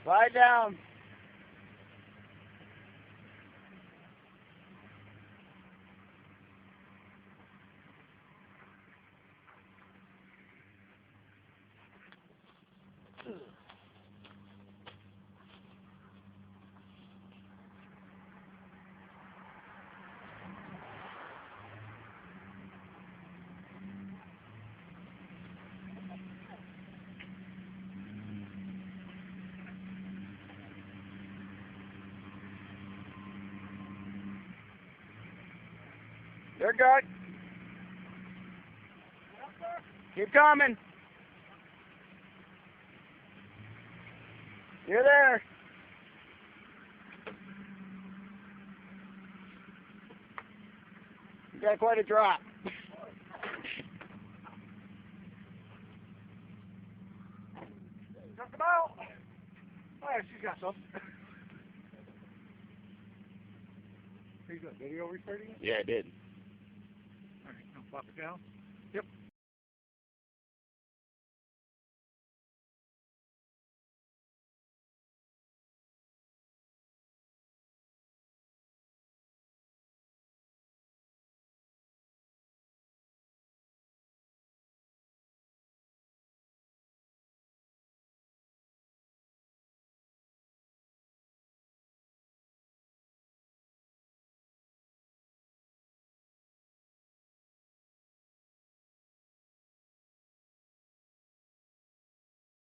Slide down. You're good. Keep coming. You're there. You got quite a drop. Knock him out. Oh, yeah, she's got some. He's got video recording it? Yeah, I did. Alright, I'll pop it down.